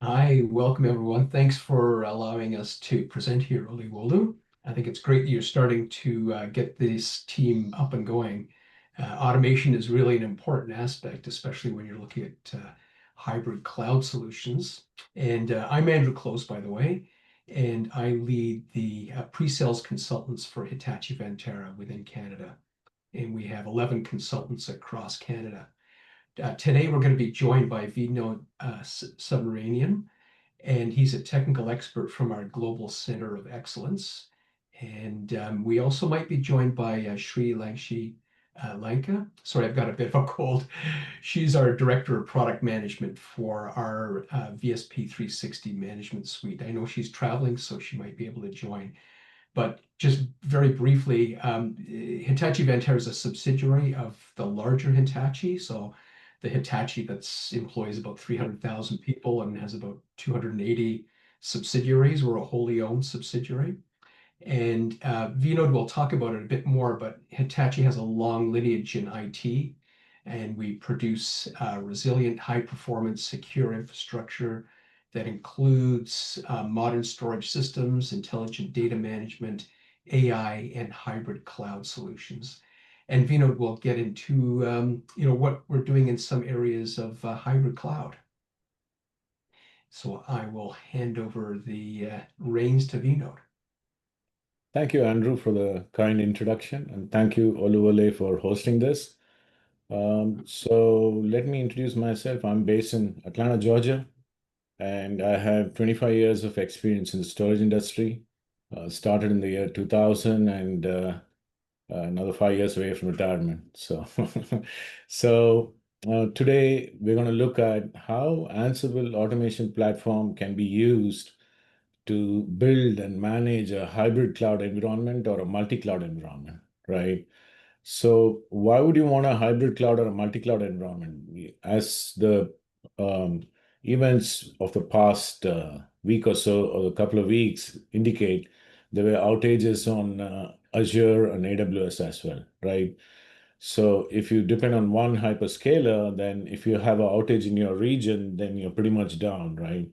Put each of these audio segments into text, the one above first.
Hi, welcome everyone. Thanks for allowing us to present here, Oluwolu. I think it's great that you're starting to get this team up and going. Automation is really an important aspect, especially when you're looking at hybrid cloud solutions. And I'm Andrew Close, by the way, and I lead the pre-sales consultants for Hitachi Vantara within Canada. And we have 11 consultants across Canada. Today, we're going to be joined by Vinod Subramaniam, and he's a technical expert from our Global Center of Excellence. And we also might be joined by Sri Langshi Lanka. Sorry, I've got a bit of a cold. She's our Director of Product Management for our VSP 360 Management Suite. I know she's traveling, so she might be able to join. But just very briefly, Hitachi Vantara is a subsidiary of the larger Hitachi. So the Hitachi that's employs about 300,000 people and has about 280 subsidiaries. We're a wholly owned subsidiary. And Vinod will talk about it a bit more, but Hitachi has a long lineage in IT, and we produce resilient, high performance, secure infrastructure that includes modern storage systems, intelligent data management, AI, and hybrid cloud solutions. And Vinod will get into what we're doing in some areas of hybrid cloud. So I will hand over the reins to Vinod. Thank you, Andrew, for the kind introduction, and thank you, Oluwole, for hosting this. So let me introduce myself. I'm based in Atlanta, Georgia, and I have 25 years of experience in the storage industry. Started in the year 2000 and another 5 years away from retirement. So today we're going to look at how Ansible automation platform can be used to build and manage a hybrid cloud environment or a multi-cloud environment, right? So why would you want a hybrid cloud or a multi-cloud environment? As the um, events of the past week or so, or a couple of weeks indicate, there were outages on Azure and AWS as well, right? So if you depend on one hyperscaler, then if you have an outage in your region, then you're pretty much down, right?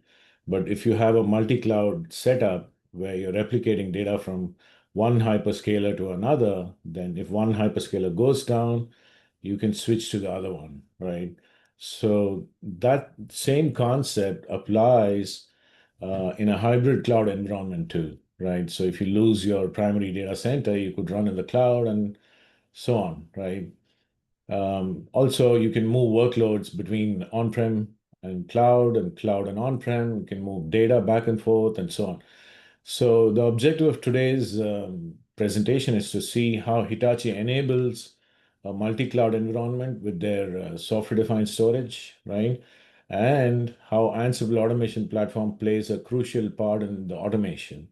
But if you have a multi-cloud setup where you're replicating data from one hyperscaler to another, then if one hyperscaler goes down, you can switch to the other one, right? So that same concept applies in a hybrid cloud environment too, right? So if you lose your primary data center, you could run in the cloud and so on, right? Also, you can move workloads between on-prem and cloud and on-prem. You can move data back and forth and so on. So the objective of today's presentation is to see how Hitachi enables a multi-cloud environment with their software-defined storage, right? And how Ansible automation platform plays a crucial part in the automation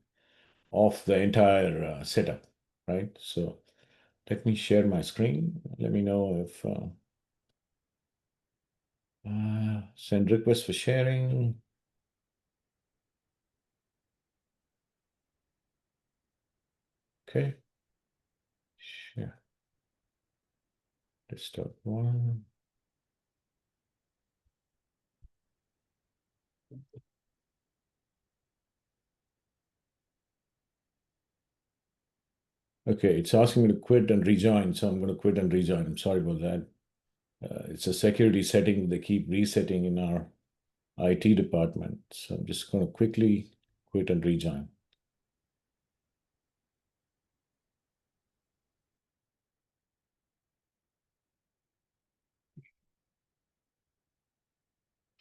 of the entire setup, right? So let me share my screen. Let me know if send request for sharing. Okay, share desktop one. Okay, it's asking me to quit and rejoin, so I'm going to quit and rejoin. I'm sorry about that. It's a security setting they keep resetting in our IT department. So I'm just going to quickly quit and rejoin.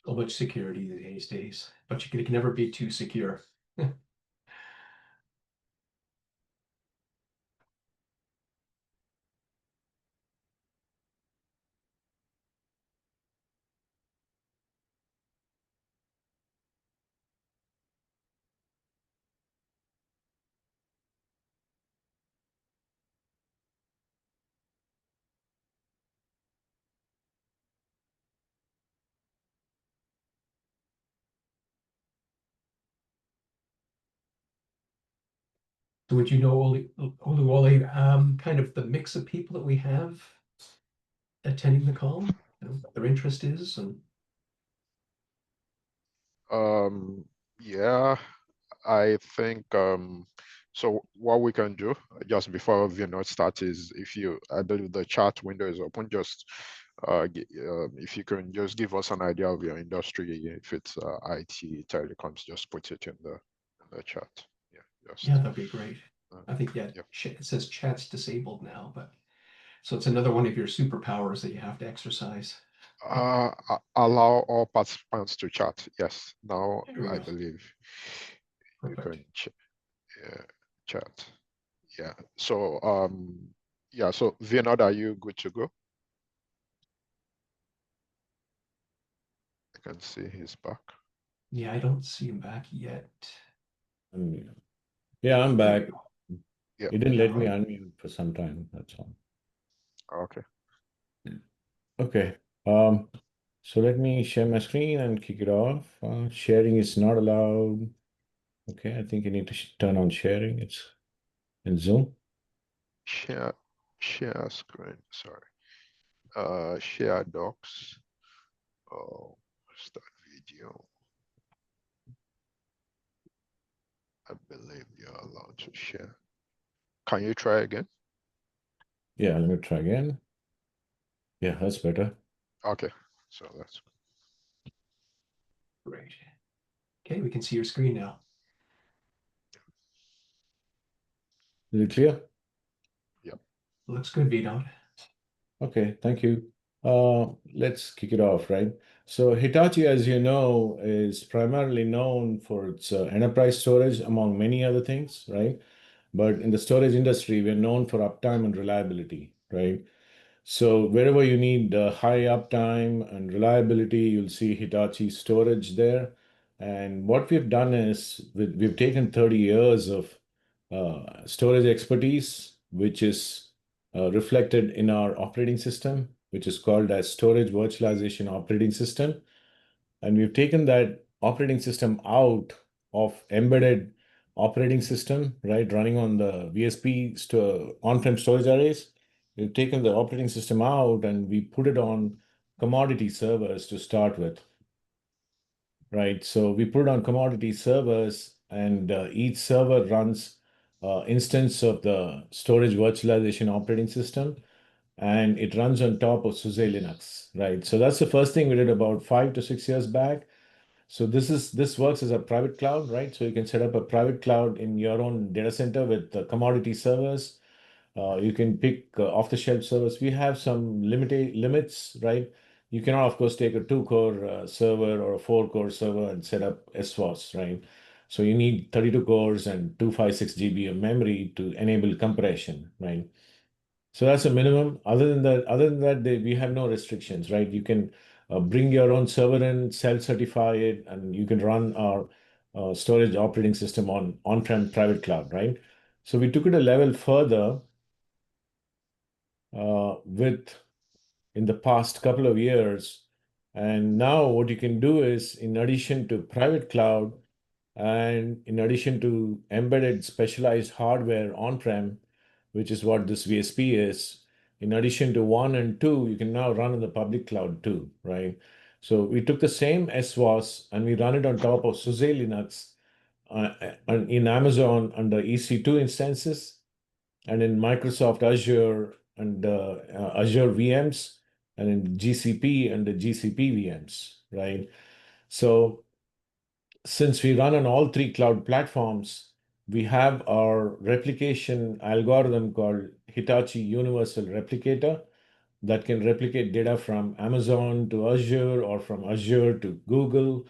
So much security these days, but you can never be too secure. So would you know, Oluwole, kind of the mix of people that we have attending the call, what their interest is? And Yeah, I think so what we can do just before Vinod starts is I believe the chat window is open, just if you can just give us an idea of your industry, if it's IT, telecoms, just put it in the chat. Yeah, Yeah, just that'd be great. I think, yeah, yep. it says chat's disabled now, but so it's another one of your superpowers that you have to exercise. Allow all participants to chat. Yes, now There we I go. believe you Perfect. can chat. Yeah. So yeah. So Vinod, are you good to go? I can see he's back. Yeah, I don't see him back yet. Yeah, I'm There we back. go. Yeah. It didn't All let me right. unmute for some time. That's all. Okay. Okay. So let me share my screen and kick it off. Sharing is not allowed. Okay, I think you need to turn on sharing. It's in Zoom. Share screen. Sorry. Share docs. Oh, start video. I believe you're allowed to share. Can you try again? Yeah, let me try again. Yeah, that's better. Okay. So that's Great. Okay, we can see your screen now. Is it clear? yep. Looks good, Vinod. Okay, thank you. Let's kick it off, right? So Hitachi, as you know, is primarily known for its enterprise storage, among many other things, right? But in the storage industry, we're known for uptime and reliability, right? So wherever you need high uptime and reliability, you'll see Hitachi storage there. And what we've done is we've taken 30 years of storage expertise, which is reflected in our operating system, which is called as Storage Virtualization Operating System. And we've taken that operating system out of embedded operating system, right, running on the VSP on-prem storage arrays. We've taken the operating system out and we put it on commodity servers to start with, right? So we put it on commodity servers, and each server runs instance of the storage virtualization operating system, and it runs on top of SUSE Linux, right? So that's the first thing we did about 5 to 6 years back. So this works as a private cloud, right? So you can set up a private cloud in your own data center with commodity servers. You can pick off-the-shelf servers. We have some limits, right? You cannot, of course, take a 2-core server or a 4-core server and set up SWAS, right? So you need 32 cores and 256 GB of memory to enable compression, right? So that's a minimum. Other than that, we have no restrictions, right? You can bring your own server in, self-certify it, and you can run our storage operating system on on-prem private cloud, right? So we took it a level further with in the past couple of years. And now what you can do is, in addition to private cloud and in addition to embedded specialized hardware on-prem, which is what this VSP is, in addition to 1 and 2, you can now run in the public cloud too, right? So we took the same SWAS and we run it on top of SUSE Linux uh, in Amazon under EC2 instances, and in Microsoft Azure and Azure VMs, and in GCP and the GCP VMs, right? So since we run on all three cloud platforms, we have our replication algorithm called Hitachi Universal Replicator that can replicate data from Amazon to Azure, or from Azure to Google,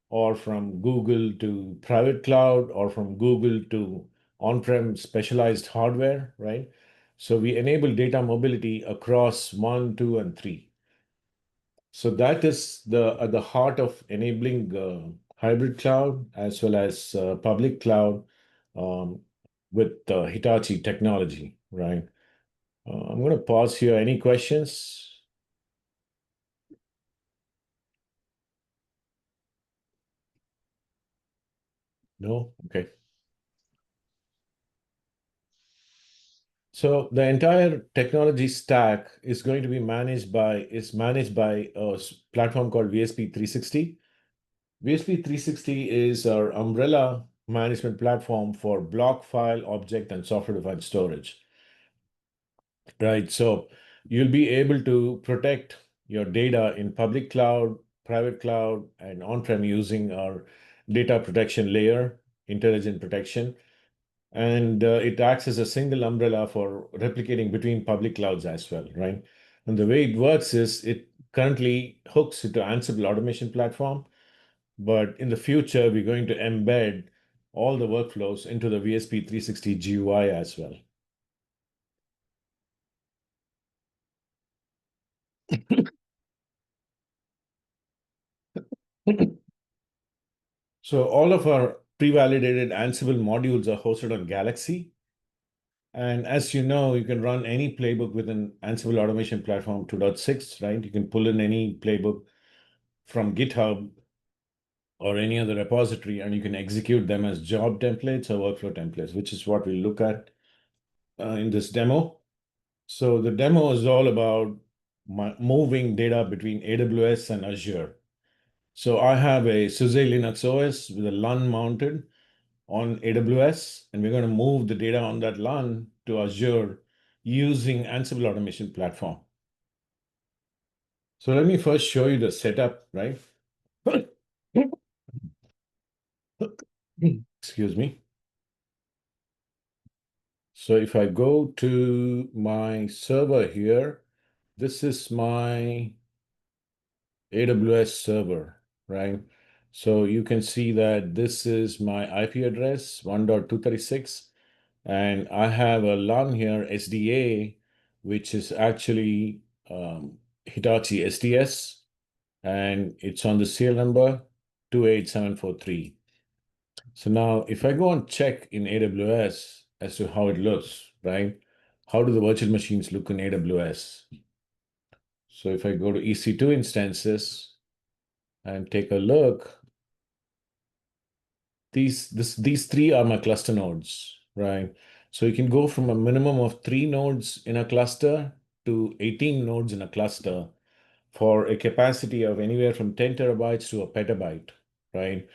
or from Google to private cloud, or from Google to on-prem specialized hardware, right? So we enable data mobility across 1, 2, and 3. So that is at the heart of enabling hybrid cloud as well as public cloud um, with Hitachi technology, right? I'm going to pause here. Any questions? No? Okay. So the entire technology stack is going to be managed by a platform called VSP 360. VSP 360 is our umbrella management platform for block, file, object, and software-defined storage. Right. So you'll be able to protect your data in public cloud, private cloud, and on-prem using our data protection layer, intelligent protection. And it acts as a single umbrella for replicating between public clouds as well, right? And the way it works is it currently hooks into Ansible automation platform, but in the future, we're going to embed all the workflows into the VSP 360 GUI as well. So all of our pre-validated Ansible modules are hosted on Galaxy. And as you know, you can run any playbook within Ansible Automation Platform 2.6, right? You can pull in any playbook from GitHub or any other repository, and you can execute them as job templates or workflow templates, which is what we look at in this demo. So the demo is all about moving data between AWS and Azure. So I have a SUSE Linux OS with a LUN mounted on AWS, and we're going to move the data on that LUN to Azure using Ansible Automation Platform. So let me first show you the setup, right? Excuse me. So if I go to my server here, this is my AWS server, right? So you can see that this is my IP address, 1.236, and I have a LUN here, SDA, which is actually Hitachi SDS, and it's on the serial number 28743. So now if I go and check in AWS as to how it looks, right? How do the virtual machines look in AWS? So if I go to EC2 instances and take a look, these three are my cluster nodes, right? So you can go from a minimum of 3 nodes in a cluster to 18 nodes in a cluster for a capacity of anywhere from 10 terabytes to a petabyte, right?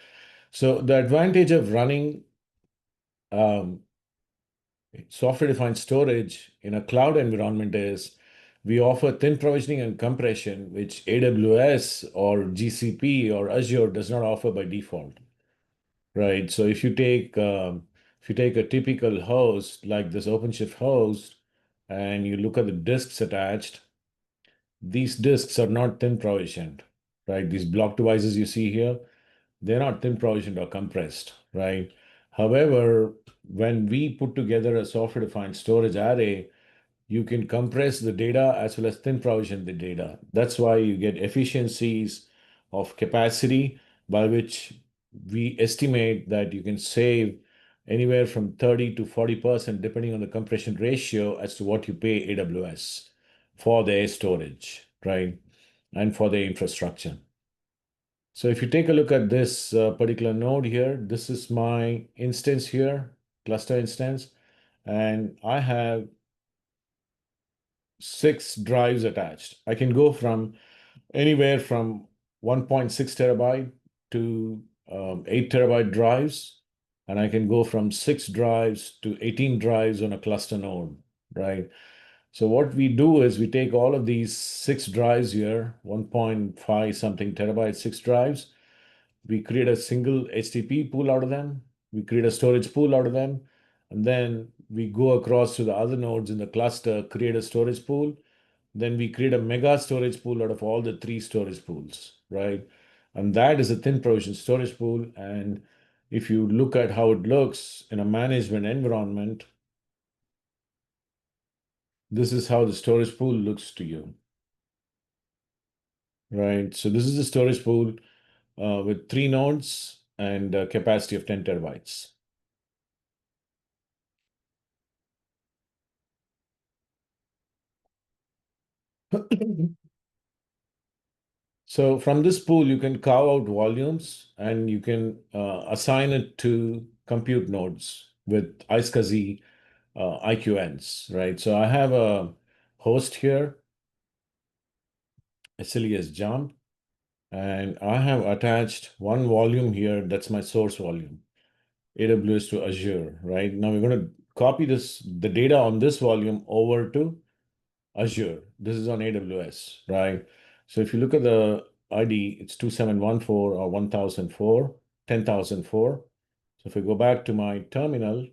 So the advantage of running software-defined storage in a cloud environment is we offer thin provisioning and compression, which AWS or GCP or Azure does not offer by default, right? So if you take a typical host like this OpenShift host and you look at the disks attached, these disks are not thin provisioned, right? These block devices you see here, they're not thin provisioned or compressed, right? However, when we put together a software-defined storage array, you can compress the data as well as thin provision the data. That's why you get efficiencies of capacity by which we estimate that you can save anywhere from 30 to 40% depending on the compression ratio as to what you pay AWS for their storage, right? And for their infrastructure. So if you take a look at this particular node here, this is my instance here, cluster instance, and I have 6 drives attached. I can go from anywhere from 1.6 terabyte to 8 terabyte drives, and I can go from 6 drives to 18 drives on a cluster node, right? So what we do is we take all of these 6 drives here, 1.5 something terabyte, 6 drives. We create a single HTTP pool out of them. We create a storage pool out of them. And then we go across to the other nodes in the cluster, create a storage pool. Then we create a mega storage pool out of all the 3 storage pools, right? And that is a thin provision storage pool. And if you look at how it looks in a management environment, this is how the storage pool looks to you, right? So this is the storage pool with 3 nodes and a capacity of 10 terabytes. So from this pool, you can carve out volumes and you can assign it to compute nodes with iSCSI IQNs, right? So I have a host here, SLES jump, And I have attached one volume here. That's my source volume, AWS to Azure, right? Now we're going to copy the data on this volume over to Azure. This is on AWS, right? So if you look at the ID, it's 2714 or 1004, 10,004. So if I go back to my terminal,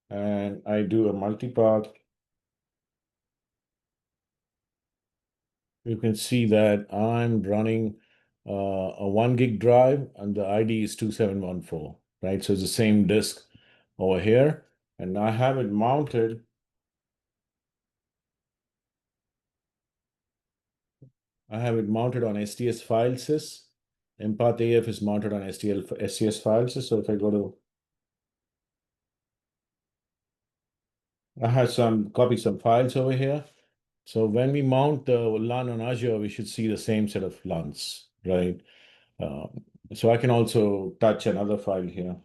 and I do a multipath, you can see that I'm running a 1 gig drive and the ID is 2714, right? So it's the same disk over here. And I have it mounted. I have it mounted on STS file sys. Empath AF is mounted on STS file sys. So if I go to, I have copy some files over here. So when we mount the LUN on Azure, we should see the same set of LUNs, right? So I can also touch another file here.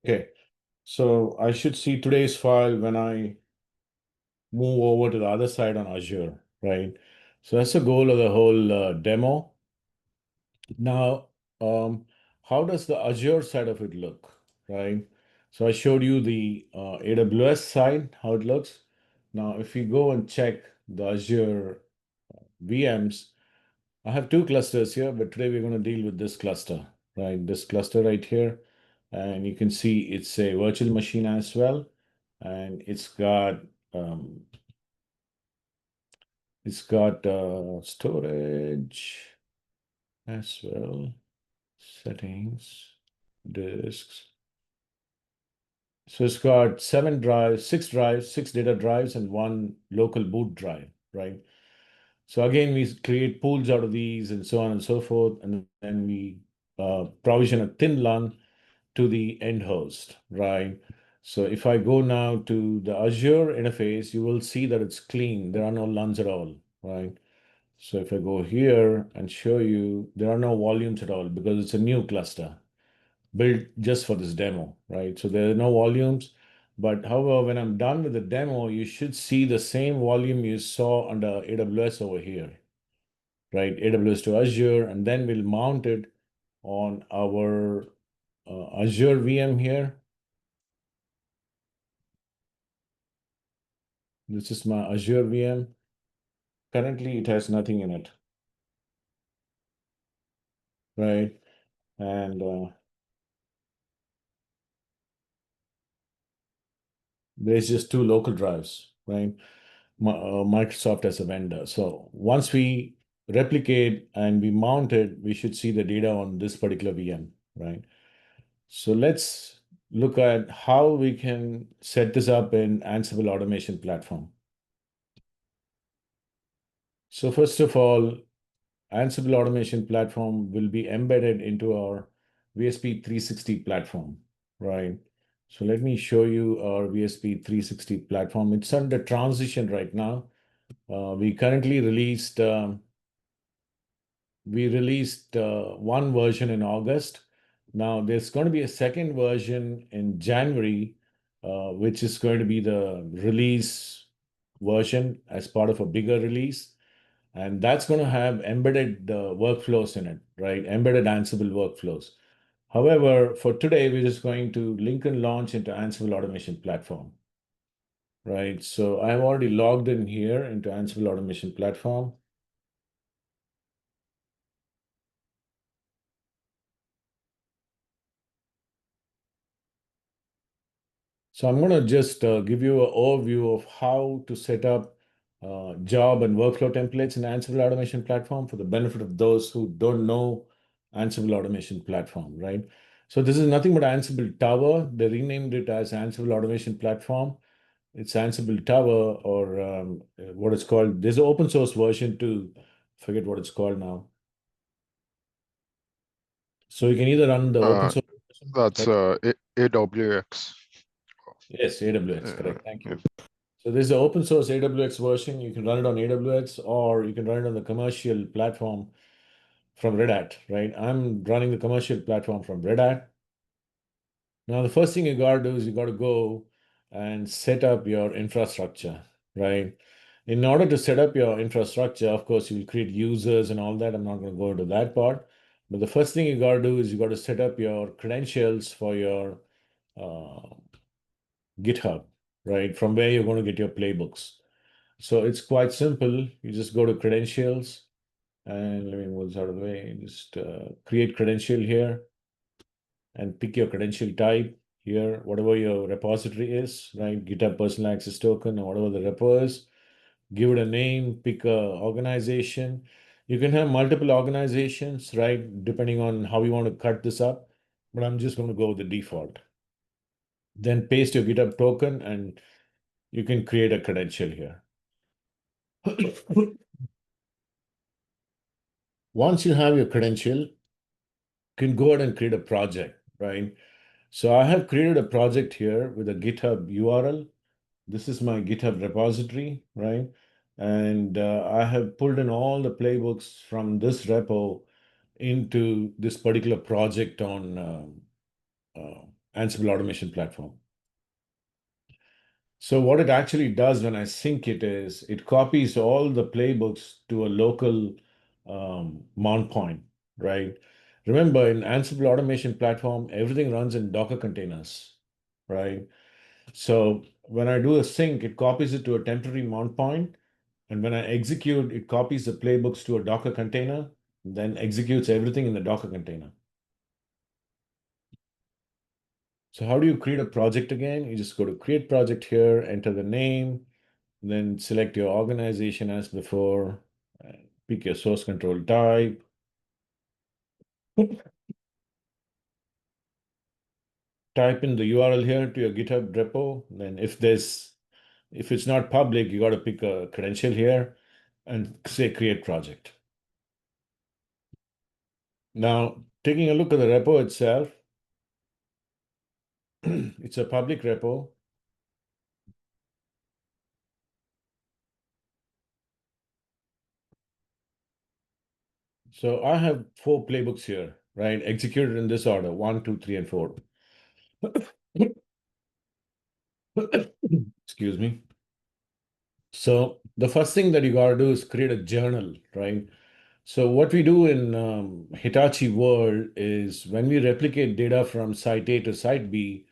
Okay, so I should see today's file when I move over to the other side on Azure, right? So that's the goal of the whole demo. Now, how does the Azure side of it look, right? So I showed you the AWS side, how it looks. Now, if we go and check the Azure VMs, I have two clusters here, but today we're going to deal with this cluster, right? This cluster right here. And you can see it's a virtual machine as well. And it's got storage as well, settings, disks. So it's got 7 drives, 6 drives, 6 data drives, and 1 local boot drive, right? So again, we create pools out of these and so on and so forth, and then we provision a thin LUN to the end host, right? So if I go now to the Azure interface, you will see that it's clean. There are no LUNs at all, right? So if I go here and show you, there are no volumes at all because it's a new cluster built just for this demo, right? So there are no volumes. But however, when I'm done with the demo, you should see the same volume you saw under AWS over here, right? AWS to Azure, and then we'll mount it on our Azure VM here. This is my Azure VM. Currently, it has nothing in it, right? And there's just 2 local drives, right? Microsoft as a vendor. So once we replicate and we mount it, we should see the data on this particular VM, right? So let's look at how we can set this up in Ansible automation platform. So first of all, Ansible automation platform will be embedded into our VSP 360 platform, right? So let me show you our VSP 360 platform. It's under transition right now. We currently released one version in August. Now there's going to be a second version in January, which is going to be the release version as part of a bigger release. And that's going to have embedded workflows in it, right? Embedded Ansible workflows. However, for today, we're just going to link and launch into Ansible automation platform, right? So I've already logged in here into Ansible automation platform. So I'm going to just give you an overview of how to set up job and workflow templates in Ansible automation platform for the benefit of those who don't know Ansible automation platform, right? So this is nothing but Ansible Tower. They renamed it as Ansible automation platform. It's Ansible Tower, or what it's called. There's an open source version too. Forget what it's called now. So you can either run the open source version, That's right? AWX. Yes, AWS, Yeah, correct. Thank you. yeah. So there's an open source AWS version. You can run it on AWS or you can run it on the commercial platform from Red Hat, right? I'm running the commercial platform from Red Hat. Now, the first thing you got to do is you got to go and set up your infrastructure, right? In order to set up your infrastructure, of course, you will create users and all that. I'm not going to go into that part. But the first thing you got to do is you got to set up your credentials for your uh, GitHub, right? From where you're going to get your playbooks. So it's quite simple. You just go to credentials and let me move this out of the way. Just create credential here and pick your credential type here, whatever your repository is, right? GitHub personal access token or whatever the repo is. Give it a name, pick a organization. You can have multiple organizations, right? Depending on how you want to cut this up, but I'm just going to go with the default. Then paste your GitHub token and you can create a credential here. Once you have your credential, you can go ahead and create a project, right? So I have created a project here with a GitHub URL. This is my GitHub repository, right? And I have pulled in all the playbooks from this repo into this particular project on Ansible automation platform. So what it actually does when I sync it is it copies all the playbooks to a local mount point, right? Remember, in Ansible automation platform, everything runs in Docker containers, right? So when I do a sync, it copies it to a temporary mount point, and when I execute, it copies the playbooks to a Docker container, then executes everything in the Docker container. So how do you create a project again? You just go to create project here, enter the name, then select your organization as before, pick your source control type. Type in the URL here to your GitHub repo. Then if it's not public, you got to pick a credential here and say create project. Now, taking a look at the repo itself, it's a public repo. So I have 4 playbooks here, right? Executed in this order, 1, 2, 3, and 4. Excuse me. So the first thing that you got to do is create a journal, right? So what we do in Hitachi world is when we replicate data from site A to site B,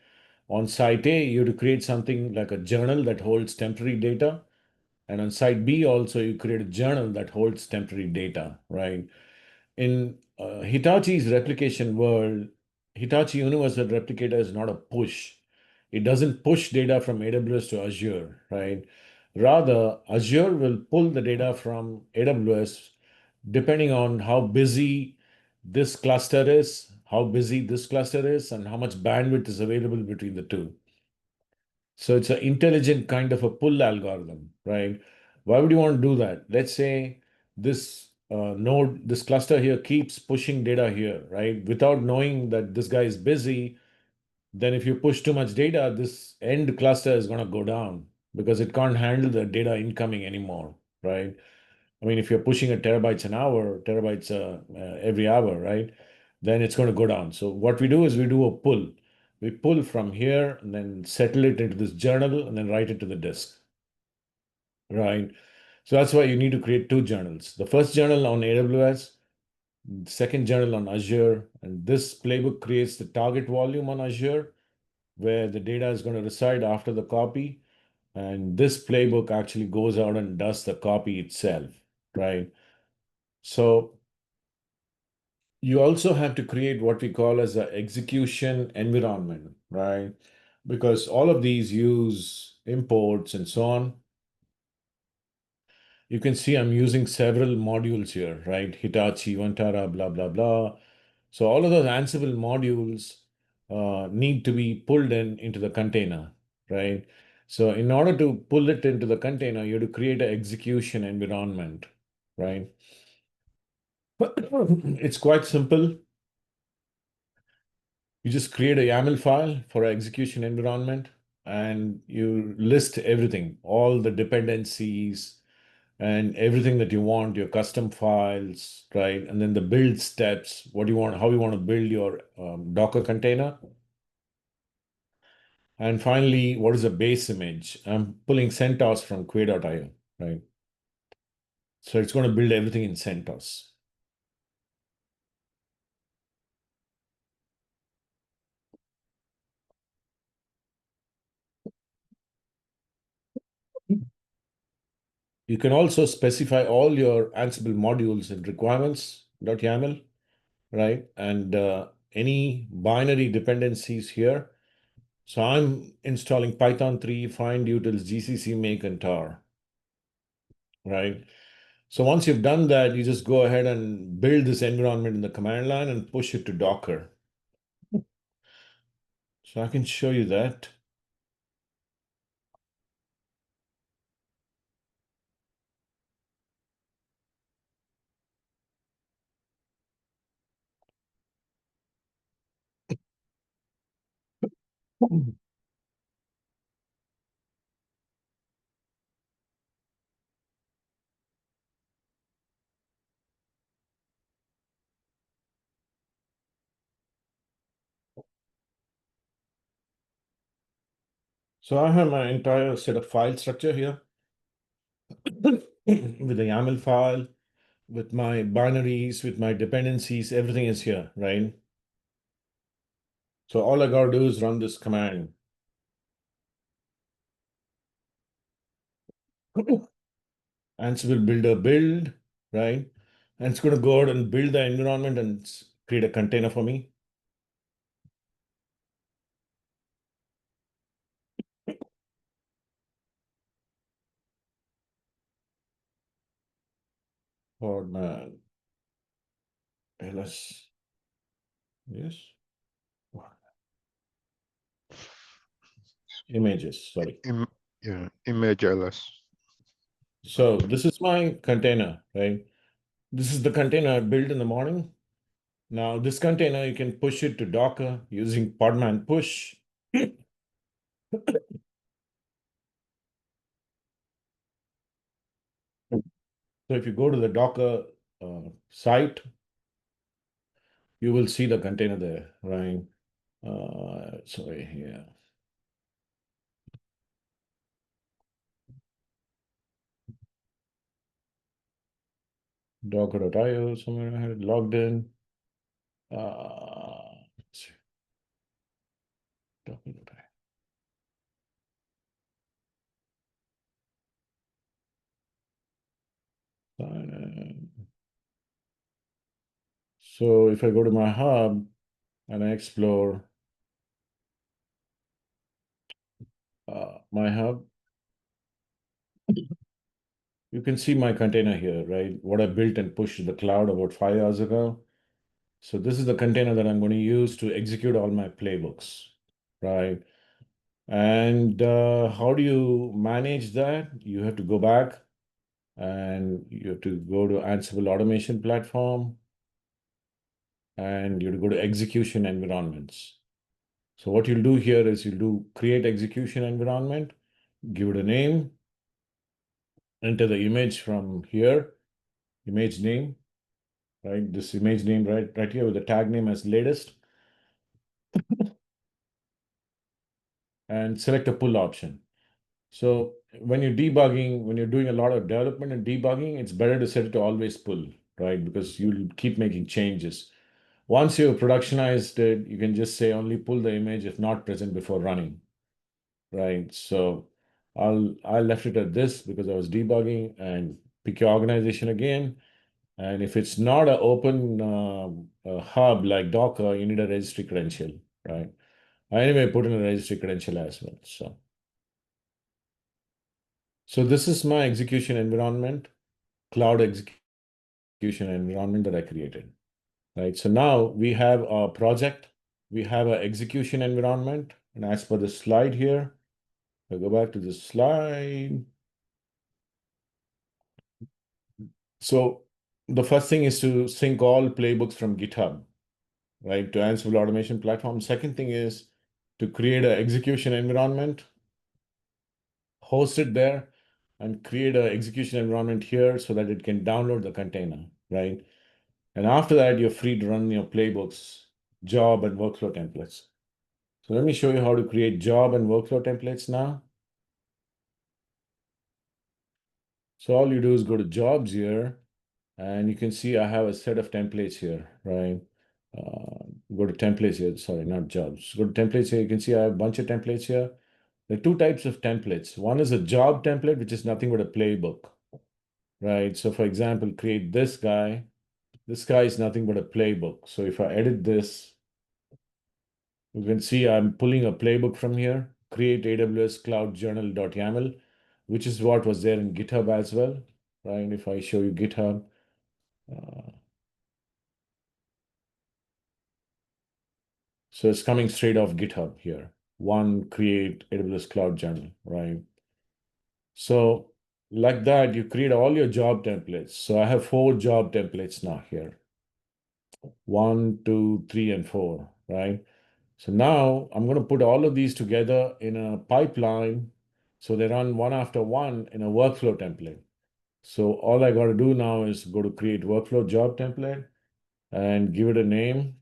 on site A, you have to create something like a journal that holds temporary data. And on site B also, you create a journal that holds temporary data, right? In Hitachi's replication world, Hitachi Universal Replicator is not a push. It doesn't push data from AWS to Azure, right? Rather, Azure will pull the data from AWS depending on how busy this cluster is, how busy this cluster is, and how much bandwidth is available between the two. So it's an intelligent kind of a pull algorithm, right? Why would you want to do that? Let's say this node, this cluster here keeps pushing data here, right? Without knowing that this guy is busy, then if you push too much data, this end cluster is going to go down because it can't handle the data incoming anymore, right? I mean, if you're pushing a terabytes an hour, terabytes every hour, right? Then it's going to go down. So what we do is we do a pull. We pull from here and then settle it into this journal and then write it to the disk, right? So that's why you need to create 2 journals. The first journal on AWS, the second journal on Azure, and this playbook creates the target volume on Azure where the data is going to reside after the copy. And this playbook actually goes out and does the copy itself, right? So you also have to create what we call as an execution environment, right? Because all of these use imports and so on. You can see I'm using several modules here, right? Hitachi, Vantara, blah, blah, blah. So all of those Ansible modules need to be pulled into the container, right? So in order to pull it into the container, you have to create an execution environment, right? It's quite simple. You just create a YAML file for an execution environment. and you list everything, all the dependencies and everything that you want, your custom files, right? And then the build steps, what you want, how you want to build your Docker container. And finally, what is a base image? I'm pulling CentOS from Quay.io, right? So it's going to build everything in CentOS. You can also specify all your Ansible modules in requirements.yaml, right? And any binary dependencies here. So I'm installing Python 3, find utils, GCC, make, and tar, right? So once you've done that, you just go ahead and build this environment in the command line and push it to Docker. So I can show you that. So I have my entire set of file structure here with the YAML file, with my binaries, with my dependencies, everything is here, right? So all I gotta do is run this command. Ansible builder build, right? And it's gonna go out and build the environment and create a container for me. For my ls. Yes. Images, sorry. Yeah, image ls. So this is my container, right? This is the container I built in the morning. Now this container, you can push it to Docker using podman push. So if you go to the Docker site, you will see the container there, right? Sorry, yeah. Docker.io, somewhere I had it logged in. Let's see. Docker.io. So if I go to my hub and I explore my hub, you can see my container here, right? What I built and pushed to the cloud about 5 hours ago. So this is the container that I'm going to use to execute all my playbooks, right? And how do you manage that? You have to go back and you have to go to Ansible automation platform and you have to go to execution environments. So what you'll do here is you'll do create execution environment, give it a name, enter the image from here, image name, right? This image name right here with the tag name as latest, and select a pull option. So when you're debugging, when you're doing a lot of development and debugging, it's better to set it to always pull, right? Because you'll keep making changes. Once you've productionized it, you can just say only pull the image if not present before running, right? So I left it at this because I was debugging, and pick your organization again. And if it's not an open hub like Docker, you need a registry credential, right? I anyway put in a registry credential as well. So this is my execution environment, cloud execution environment that I created, right? So now we have a project, we have an execution environment, and as per the slide here, I go back to the slide. So the first thing is to sync all playbooks from GitHub, right, to Ansible automation platform. Second thing is to create an execution environment, host it there, and create an execution environment here so that it can download the container, right? And after that, you're free to run your playbooks, job and workflow templates. So let me show you how to create job and workflow templates now. So all you do is go to jobs here, and you can see I have a set of templates here, right? Go to templates here, sorry, not jobs. Go to templates here, you can see I have a bunch of templates here. There are two types of templates. One is a job template, which is nothing but a playbook, right? So for example, create this guy. This guy is nothing but a playbook. So if I edit this, you can see I'm pulling a playbook from here, create AWS Cloud Journal.yaml, which is what was there in GitHub as well, right? And if I show you GitHub, so it's coming straight off GitHub here. One, create AWS Cloud Journal, right? So like that, you create all your job templates. So I have 4 job templates now here. 1, 2, 3, and 4, right? So now I'm going to put all of these together in a pipeline. So they run one after one in a workflow template. So all I got to do now is go to create workflow job template and give it a name.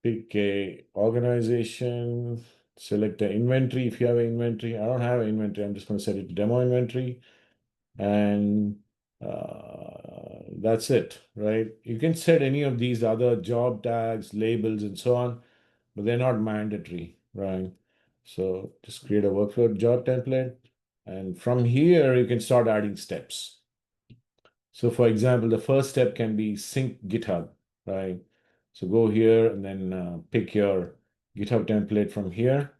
Pick a organization, select the inventory if you have an inventory. I don't have an inventory. I'm just going to set it to demo inventory. And that's it, right? You can set any of these other job tags, labels, and so on, but they're not mandatory, right? So just create a workflow job template. And from here, you can start adding steps. So for example, the first step can be sync GitHub, right? So go here and then pick your GitHub template from here,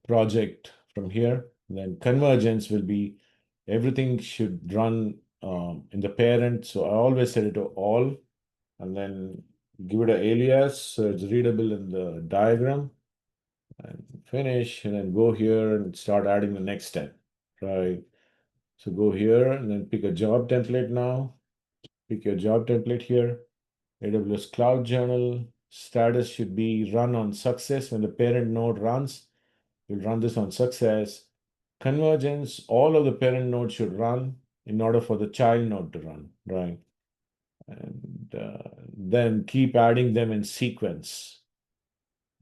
project from here. And then convergence will be everything should run in the parent. So I always set it to all and then give it an alias so it's readable in the diagram and finish and then go here and start adding the next step, right? So go here and then pick a job template now. Pick your job template here. AWS Cloud Journal. Status should be run on success. When the parent node runs, you'll run this on success. Convergence, all of the parent nodes should run in order for the child node to run, right? And then keep adding them in sequence,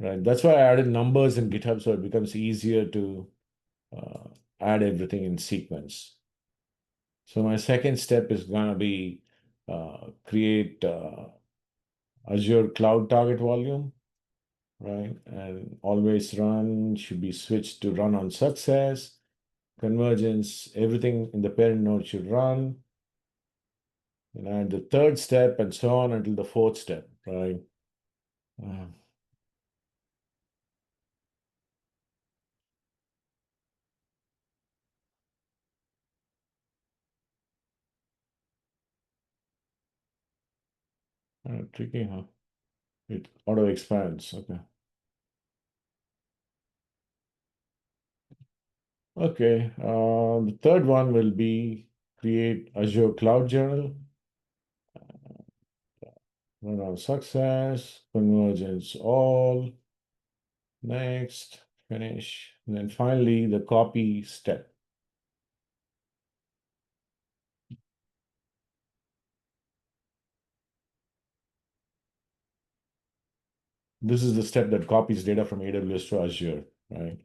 right? That's why I added numbers in GitHub so it becomes easier to add everything in sequence. So my second step is going to be create Azure Cloud Target Volume, right? And always run should be switched to run on success. Convergence, everything in the parent node should run. And the third step and so on until the fourth step, right? Tricky, huh? It auto expands. Okay. Okay. The third one will be create Azure Cloud Journal. Run on success, convergence all. Next, finish. And then finally, the copy step. This is the step that copies data from AWS to Azure, right?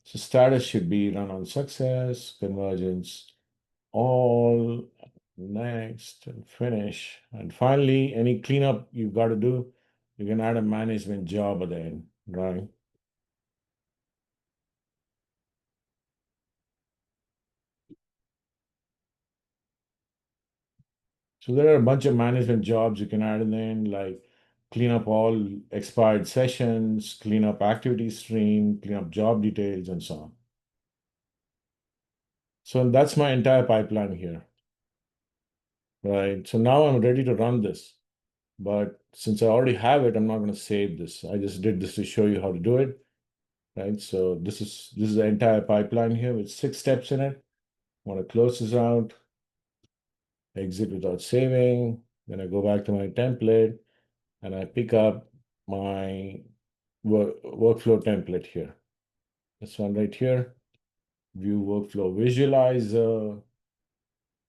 So status should be run on success, convergence, all, next, and finish. And finally, any cleanup you got to do, you can add a management job at the end, right? So there are a bunch of management jobs you can add in there, like clean up all expired sessions, clean up activity stream, clean up job details, and so on. So that's my entire pipeline here, right? So now I'm ready to run this. But since I already have it, I'm not going to save this. I just did this to show you how to do it, right? So this is the entire pipeline here with 6 steps in it. I want to close this out, exit without saving. Then I go back to my template and I pick up my workflow template here. This one right here, view workflow visualizer.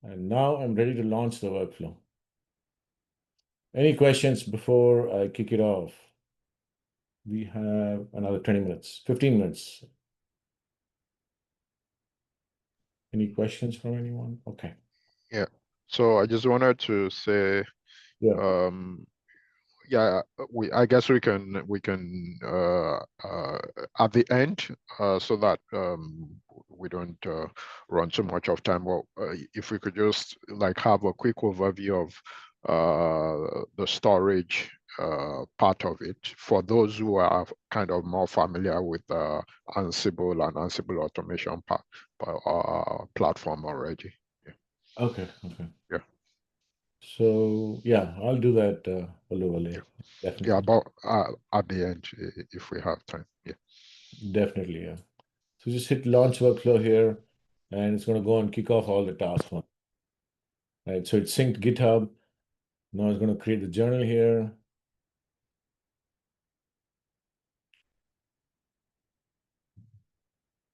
And now I'm ready to launch the workflow. Any questions before I kick it off? We have another 20 minutes, 15 minutes. Any questions from anyone? Okay. Yeah. So I just wanted to say, Yeah. yeah, I guess we can at the end, so that we don't run too much of time. Well, if we could just like have a quick overview of the storage part of it for those who are kind of more familiar with Ansible and Ansible automation platform already. Yeah. Okay. Okay. Yeah. So yeah, I'll do that, Oluvale. Yeah. Definitely. Yeah, about at the end, if we have time. Yeah. Definitely, yeah. So just hit launch workflow here, and it's going to go and kick off all the tasks. Right. So it's synced GitHub. Now it's going to create the journal here.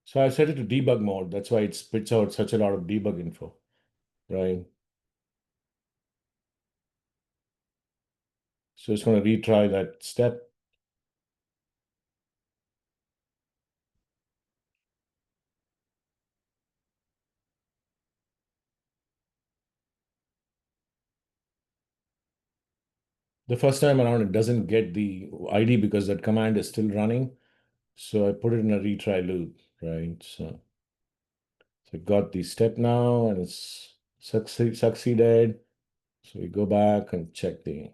So I set it to debug mode. That's why it spits out such a lot of debug info, right? So it's going to retry that step. The first time around, it doesn't get the ID because that command is still running. So I put it in a retry loop, right? So I got the step now and it's succeeded. So we go back and check the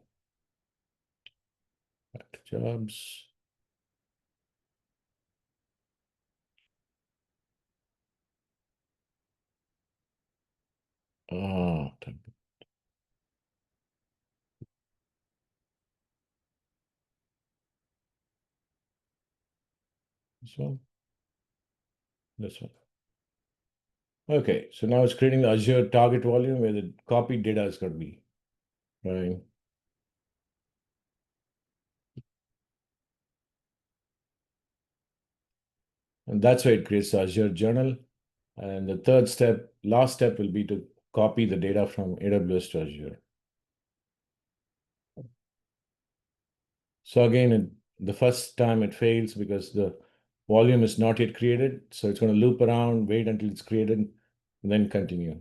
back to jobs. Oh, this one, this one. Okay, so now it's creating the Azure target volume where the copied data is going to be, right? And that's why it creates the Azure journal. And the third step, last step will be to copy the data from AWS to Azure. So again, the first time it fails because the volume is not yet created. So it's going to loop around, wait until it's created, and then continue.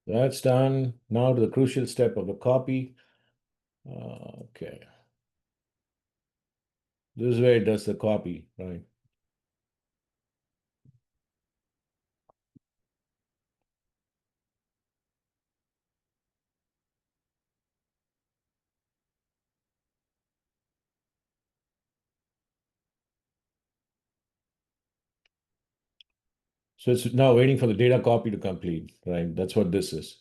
That's done. Now to the crucial step of the copy. Okay. This is where it does the copy, right? So it's now waiting for the data copy to complete, right? That's what this is.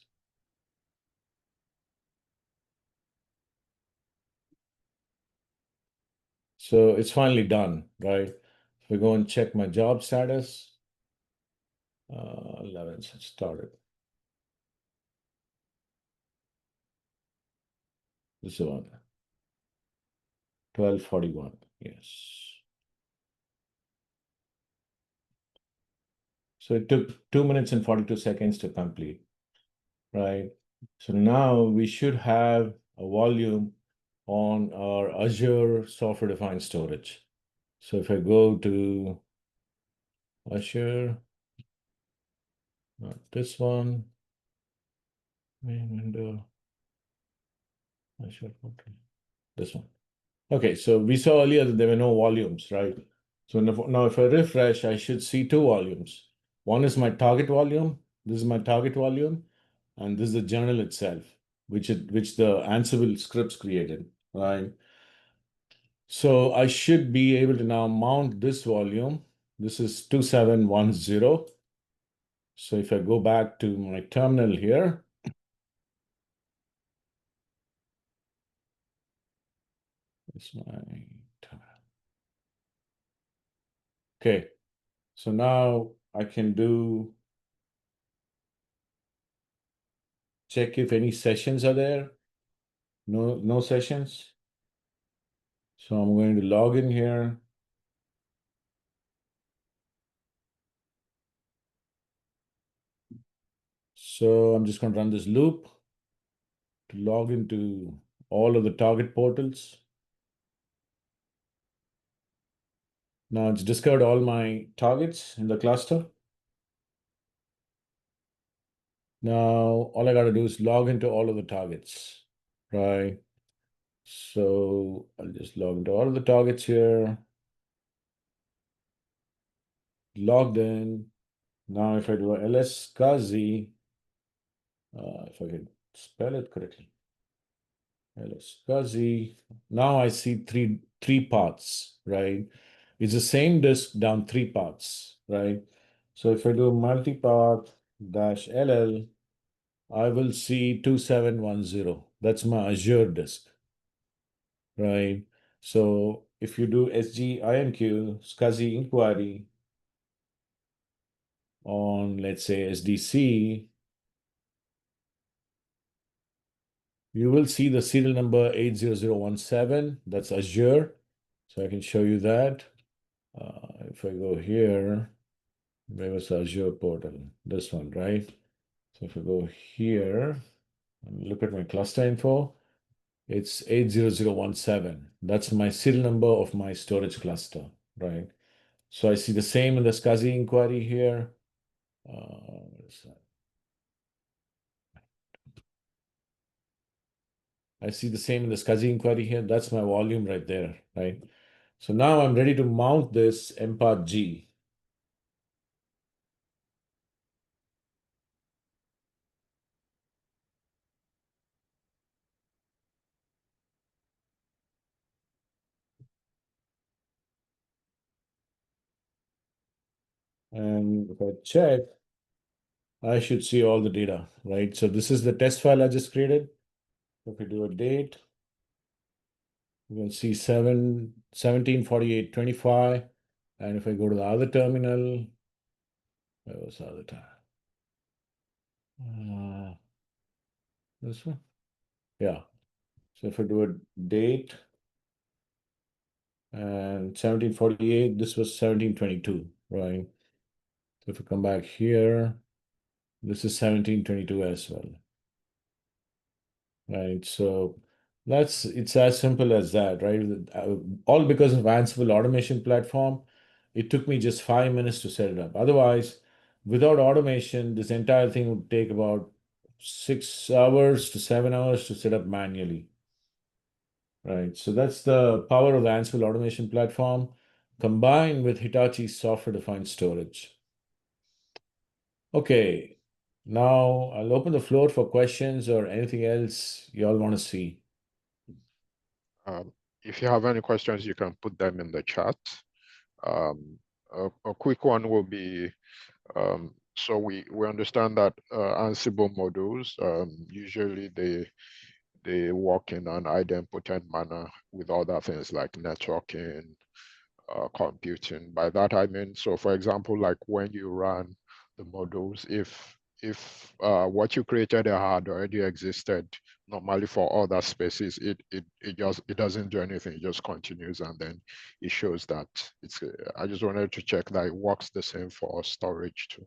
So it's finally done, right? If we go and check my job status, 11 started. This is one. 12:41, yes. So it took 2 minutes and 42 seconds to complete, right? So now we should have a volume on our Azure software-defined storage. So if I go to Azure, not this one, main window, Azure, okay, this one. Okay, so we saw earlier that there were no volumes, right? So now if I refresh, I should see two volumes. One is my target volume. This is my target volume. And this is the journal itself, which the Ansible scripts created, right? So I should be able to now mount this volume. This is 2710. So if I go back to my terminal here, it's my terminal. Okay, so now I can check if any sessions are there. No sessions. So I'm going to log in here. So I'm just going to run this loop to log into all of the target portals. Now it's discovered all my targets in the cluster. Now all I got to do is log into all of the targets, right? So I'll just log into all of the targets here. Logged in. Now if I do a ls SCSI, if I can spell it correctly, ls SCSI, now I see three paths, right? It's the same disk down three paths, right? So if I do multipath -ll, I will see 2710. That's my Azure disk, right? So if you do sginq SCSI inquiry on, let's say, SDC, you will see the serial number 80017. That's Azure. So I can show you that. If I go here, where was the Azure portal? This one, right? So if I go here and look at my cluster info, it's 80017. That's my serial number of my storage cluster, right? So I see the same in the SCSI inquiry here. What is that? I see the same in the SCSI inquiry here. That's my volume right there, right? So now I'm ready to mount this MPath G. And if I check, I should see all the data, right? So this is the test file I just created. If we do a date, you can see 174825. And if I go to the other terminal, where was the other time? This one? Yeah. So if I do a date and 1748, this was 1722, right? So if I come back here, this is 1722 as well, right? So it's as simple as that, right? All because of Ansible automation platform, it took me just 5 minutes to set it up. Otherwise, without automation, this entire thing would take about 6 hours to 7 hours to set up manually, right? So that's the power of the Ansible automation platform combined with Hitachi software-defined storage. Okay, now I'll open the floor for questions or anything else you all want to see. If you have any questions, you can put them in the chat. A quick one will be, so we understand that Ansible modules, usually they work in an idempotent manner with other things like networking, computing. By that I mean, so for example, like when you run the modules, if what you created had already existed normally for other spaces, it doesn't do anything. It just continues, and then it shows that it's. I just wanted to check that it works the same for storage too.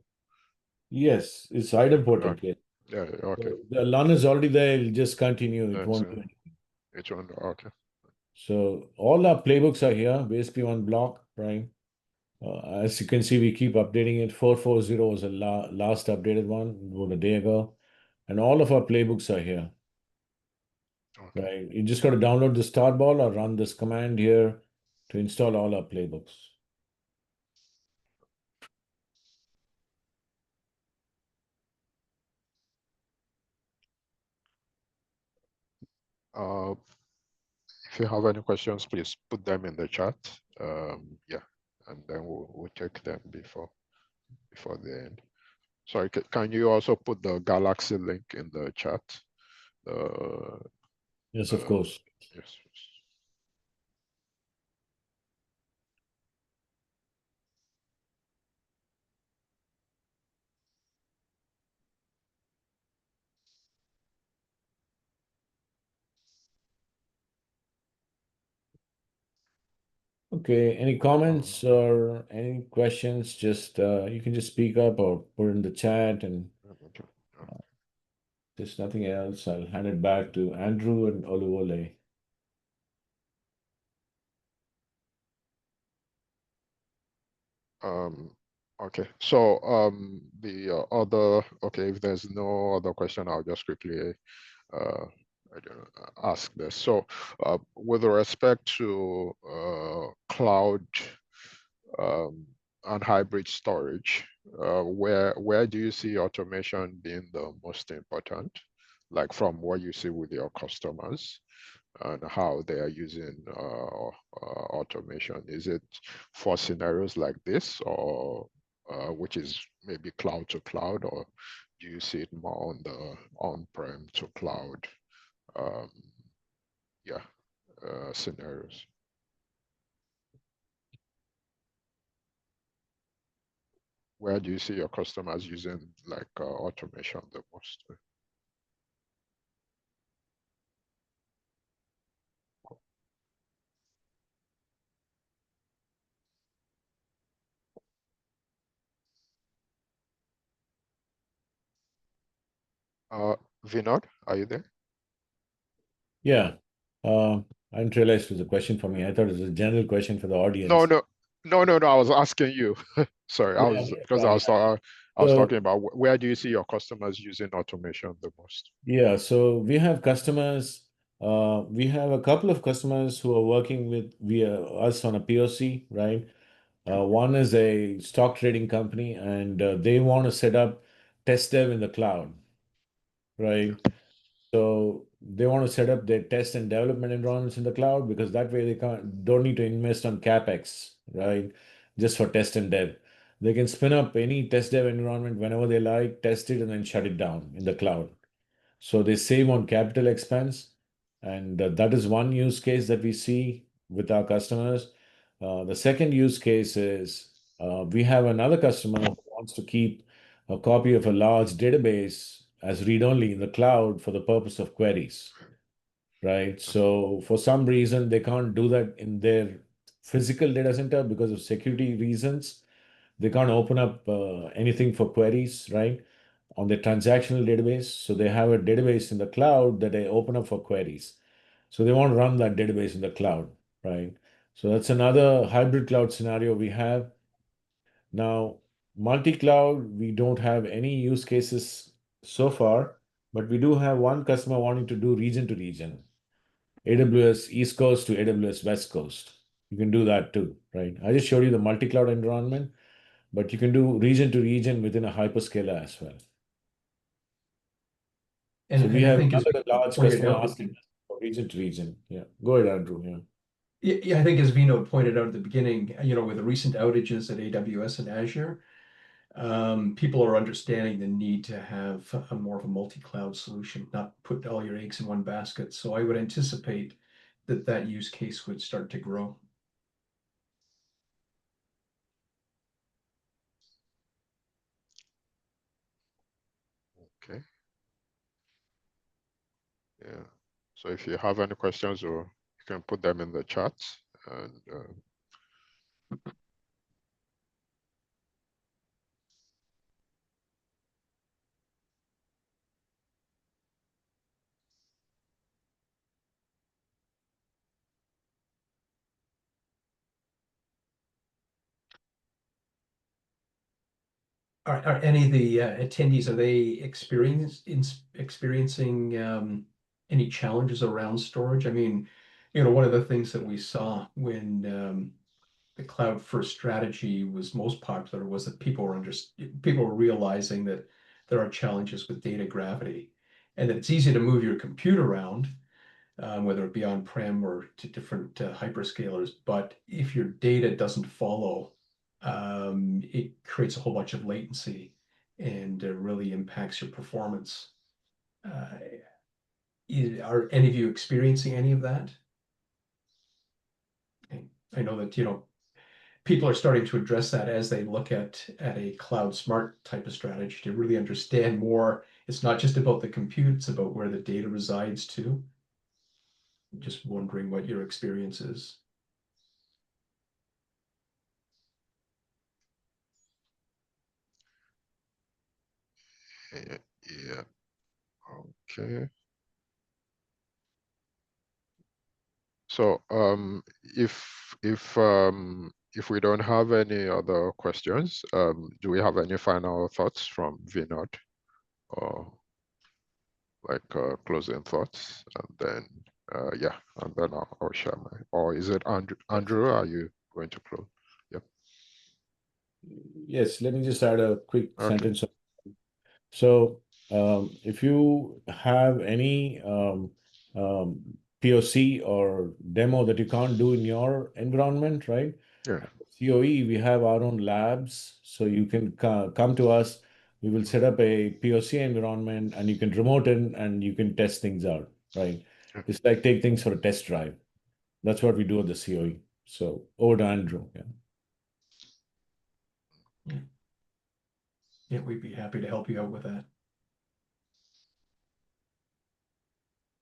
Yes, it's idempotent. Okay. Yeah. Okay. So the LUN is already there. It'll just continue. It won't do anything. It's on. Okay. So all our playbooks are here, basically one block, right? As you can see, we keep updating it. 440 was the last updated one about a day ago. And all of our playbooks are here, Okay. right? You just got to download the start ball or run this command here to install all our playbooks. If you have any questions, please put them in the chat. Yeah, and then we'll take them before the end. Sorry, can you also put the Galaxy link in the chat? Yes, of course. Yes. Okay, any comments or any questions? Just you can just speak up or put in the chat, and there's nothing else. I'll hand it back to Andrew and Oluwole. Okay, so okay, if there's no other question, I'll just quickly I don't know, ask this. So with respect to cloud and hybrid storage, where do you see automation being the most important? Like from what you see with your customers and how they are using automation. Is it for scenarios like this, or which is maybe cloud to cloud, or do you see it more on the on-prem to cloud um, scenarios? Where do you see your customers using like automation the most? Vinod, are you there? Yeah. I didn't realize it was a question for me. I thought it was a general question for the audience. No. I was asking you. Sorry, I was because I was talking about where do you see your customers using automation the most? Yeah, so we have customers. We have a couple of customers who are working with via us on a POC, right? One is a stock trading company, and they want to set up test dev in the cloud, right? So they want to set up their test and development environments in the cloud because that way they don't need to invest on CapEx, right? Just for test and dev. They can spin up any test dev environment whenever they like, test it, and then shut it down in the cloud. So they save on capital expense. And that is one use case that we see with our customers. The second use case is we have another customer who wants to keep a copy of a large database as read only in the cloud for the purpose of queries, right? So for some reason, they can't do that in their physical data center because of security reasons. They can't open up anything for queries, right? On their transactional database. So they have a database in the cloud that they open up for queries. So they want to run that database in the cloud, right? So that's another hybrid cloud scenario we have. Now, multi-cloud, we don't have any use cases so far, but we do have one customer wanting to do region to region, AWS East Coast to AWS West Coast. You can do that too, right? I just showed you the multi-cloud environment, but you can do region to region within a hyperscaler as well. So we have another large customer asking for region to region. Yeah, go ahead, Andrew. Yeah. Yeah, I think as Vino pointed out at the beginning, with the recent outages at AWS and Azure, people are understanding the need to have a more of a multi-cloud solution, not put all your eggs in one basket. So I would anticipate that use case would start to grow. Okay. Yeah. So if you have any questions, or you can put them in the chat. And Are any of the attendees, are they experiencing any challenges around storage? I mean, one of the things that we saw when the cloud first strategy was most popular was that people were realizing that there are challenges with data gravity, and that it's easy to move your compute around, whether it be on-prem or to different hyperscalers. But if your data doesn't follow, it creates a whole bunch of latency. and really impacts your performance. Are any of you experiencing any of that? Okay. I know that, people are starting to address that as they look at a cloud smart type of strategy to really understand more. It's not just about the compute, it's about where the data resides too. Just wondering what your experience is. Yeah. Okay. So if we don't have any other questions, do we have any final thoughts from Vinod, or like closing thoughts? And then yeah, and then I'll share my. Or is it Andrew? Andrew, are you going to close? Yep. Yes, let me just add a quick Okay. sentence. So if you have any POC or demo that you can't do in your environment, right? Yeah. COE, we have our own labs, so you can come to us. We will set up a POC environment, and you can remote in and you can test things out, right? Yeah. It's like take things for a test drive. That's what we do at the COE. So over to Andrew. Yeah, we'd be happy to help you out with that.